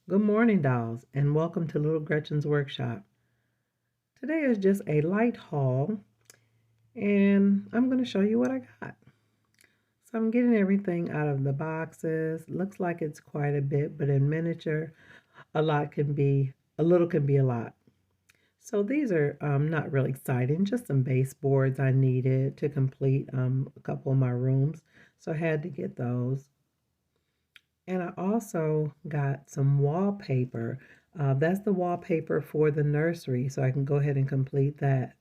Good morning, dolls, and welcome to Little Gretchen's workshop. Today is just a light haul, and I'm going to show you what I got. So I'm getting everything out of the boxes. Looks like it's quite a bit, but in miniature, a little can be a lot. So these are not really exciting, just some baseboards I needed to complete a couple of my rooms. So I had to get those. And I also got some wallpaper. That's the wallpaper for the nursery, so I can go ahead and complete that.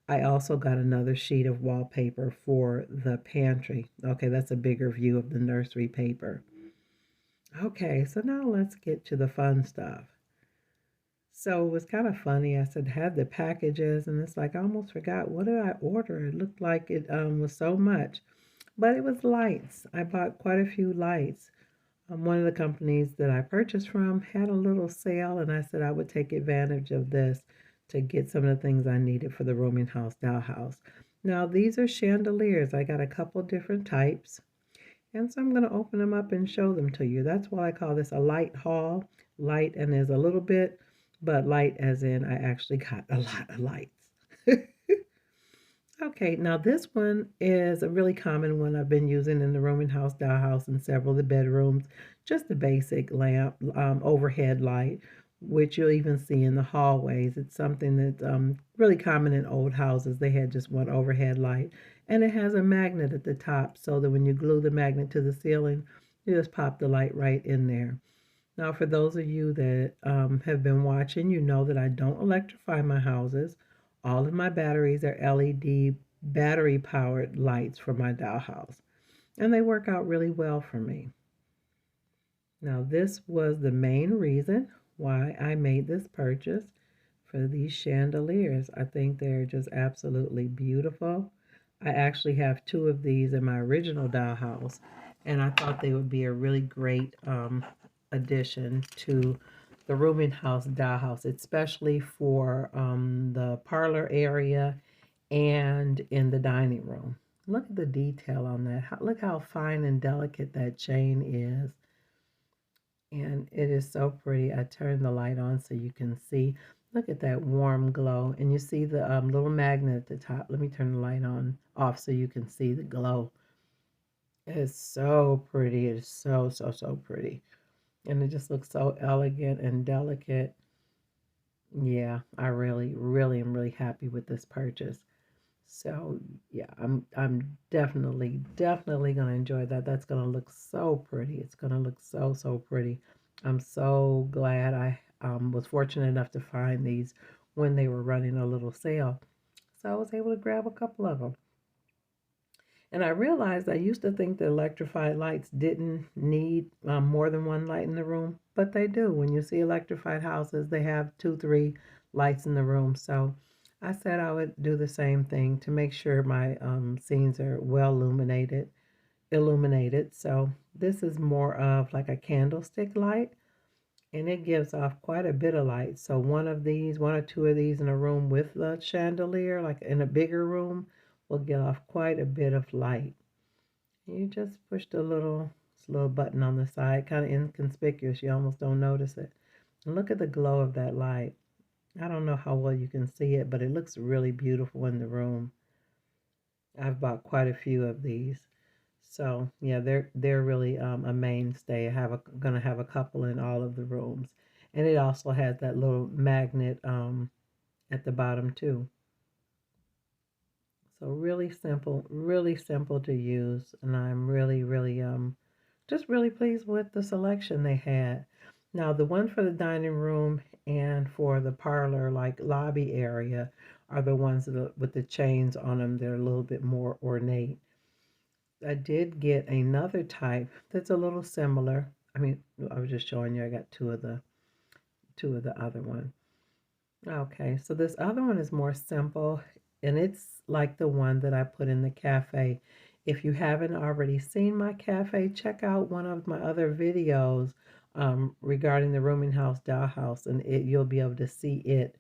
I also got another sheet of wallpaper for the pantry. Okay, that's a bigger view of the nursery paper. Okay, so now let's get to the fun stuff. So it was kind of funny. I said, had the packages, and it's like I almost forgot what did I order. It looked like it was so much, but it was lights. I bought quite a few lights. One of the companies that I purchased from had a little sale, and I said I would take advantage of this to get some of the things I needed for the rooming house dollhouse. Now, these are chandeliers. I got a couple different types, and so I'm going to open them up and show them to you. That's why I call this a light haul. Light, and there's a little bit, but light as in I actually got a lot of lights. Okay, now this one is a really common one I've been using in the rooming house, dollhouse, and several of the bedrooms. Just a basic lamp, overhead light, which you'll even see in the hallways. It's something that's really common in old houses. They had just one overhead light, and it has a magnet at the top so that when you glue the magnet to the ceiling, you just pop the light right in there. Now, for those of you that have been watching, you know that I don't electrify my houses. All of my batteries are LED battery powered lights for my dollhouse, and they work out really well for me. Now, this was the main reason why I made this purchase for these chandeliers. I think they're just absolutely beautiful. I actually have two of these in my original dollhouse, and I thought they would be a really great addition to the rooming house dollhouse, especially for the parlor area and in the dining room. Look at the detail on that. Look how fine and delicate that chain is. And it is so pretty. I turned the light on so you can see. Look at that warm glow. And you see the little magnet at the top. Let me turn the light on off so you can see the glow. It's so pretty. It's so, so, so pretty. And it just looks so elegant and delicate. Yeah, I really, really am really happy with this purchase. So yeah, I'm definitely gonna enjoy that. That's gonna look so pretty. It's gonna look so, so pretty. I'm so glad I was fortunate enough to find these when they were running a little sale. So I was able to grab a couple of them. And I realized I used to think that electrified lights didn't need more than one light in the room, but they do. When you see electrified houses, they have two, three lights in the room. So I said I would do the same thing to make sure my scenes are well illuminated. So this is more of like a candlestick light, and it gives off quite a bit of light. So one or two of these in a room with the chandelier, like in a bigger room, will give off quite a bit of light. You just push this little button on the side, kind of inconspicuous. You almost don't notice it. And look at the glow of that light. I don't know how well you can see it, but it looks really beautiful in the room. I've bought quite a few of these. So yeah, they're really a mainstay. Gonna have a couple in all of the rooms, and it also has that little magnet at the bottom too. So really simple to use, and I'm really just really pleased with the selection they had. Now the one for the dining room and for the parlor, like lobby area, are the ones with the chains on them. They're a little bit more ornate. I did get another type that's a little similar. I mean, I was just showing you. I got two of the other one. Okay, so this other one is more simple, and it's like the one that I put in the cafe. If you haven't already seen my cafe, check out one of my other videos regarding the rooming house dollhouse, and you'll be able to see it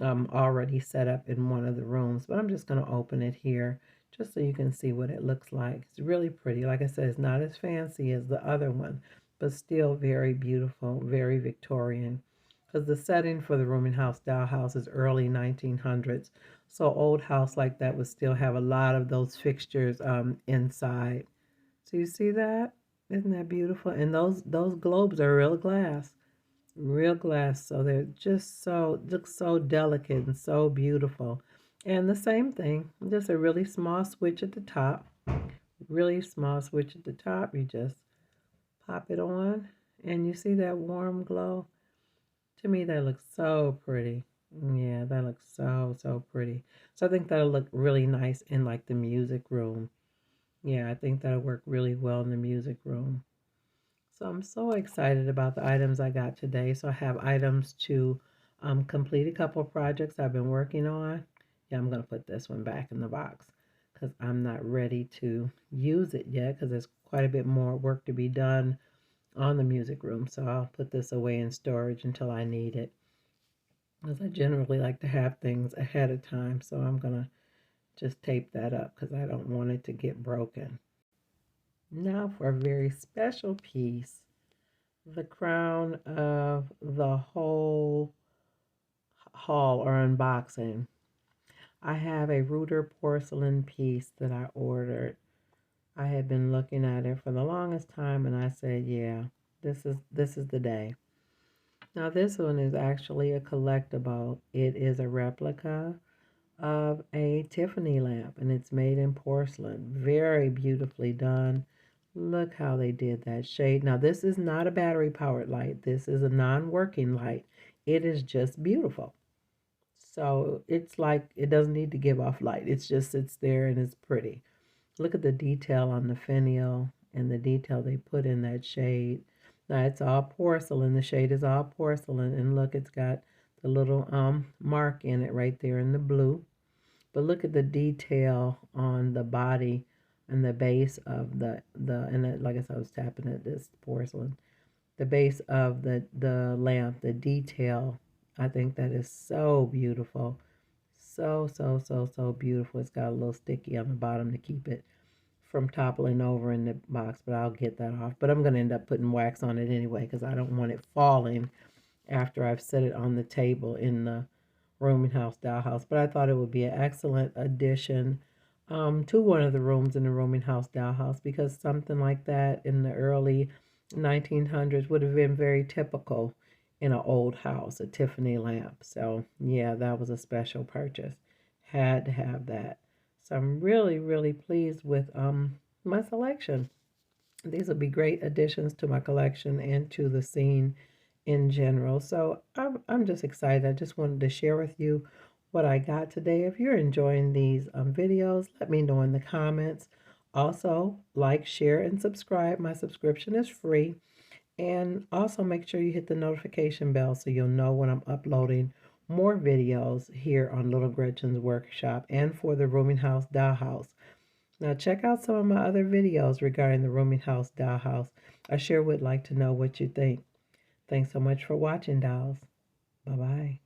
already set up in one of the rooms. But I'm just going to open it here just so you can see what it looks like. It's really pretty. Like I said, it's not as fancy as the other one, but still very beautiful, very Victorian. Because the setting for the rooming house dollhouse is early 1900s. So old house like that would still have a lot of those fixtures inside. So you see that? Isn't that beautiful? And those globes are real glass. So they're just so look so delicate and so beautiful. And the same thing, just a really small switch at the top. Really small switch at the top. You just pop it on, and you see that warm glow. To me, that looks so pretty. Yeah, that looks so pretty. So I think that'll look really nice in like the music room. Yeah, I think that'll work really well in the music room. So I'm so excited about the items I got today. So I have items to complete a couple of projects I've been working on. Yeah, I'm going to put this one back in the box because I'm not ready to use it yet because there's quite a bit more work to be done on the music room. So I'll put this away in storage until I need it because I generally like to have things ahead of time. So I'm going to just tape that up because I don't want it to get broken. Now for a very special piece, the crown of the whole haul or unboxing. I have a Reuter porcelain piece that I ordered. I had been looking at it for the longest time and I said, yeah, this is the day. Now this one is actually a collectible. It is a replica of a Tiffany lamp and it's made in porcelain. Very beautifully done. Look how they did that shade. Now this is not a battery powered light. This is a non-working light. It is just beautiful. So it's like it doesn't need to give off light. It just sits there and it's pretty. Look at the detail on the finial and the detail they put in that shade. Now it's all porcelain. The shade is all porcelain. And look, it's got the little mark in it right there in the blue. But look at the detail on the body and the base of like I said, I was tapping at this porcelain. The base of the lamp, the detail, I think that is so beautiful. So beautiful. It's got a little sticky on the bottom to keep it from toppling over in the box, but I'll get that off. But I'm going to end up putting wax on it anyway because I don't want it falling after I've set it on the table in the rooming house dollhouse. But I thought it would be an excellent addition to one of the rooms in the rooming house dollhouse because something like that in the early 1900s would have been very typical in an old house, a Tiffany lamp. So yeah, that was a special purchase. Had to have that. So I'm really pleased with my selection. These will be great additions to my collection and to the scene in general. So I'm just excited. I just wanted to share with you what I got today. If you're enjoying these videos, let me know in the comments. Also, like, share, and subscribe. My subscription is free. And also make sure you hit the notification bell so you'll know when I'm uploading more videos here on Little Gretchen's Workshop and for the Rooming House Dollhouse. Now check out some of my other videos regarding the Rooming House Dollhouse. I sure would like to know what you think. Thanks so much for watching, dolls. Bye-bye.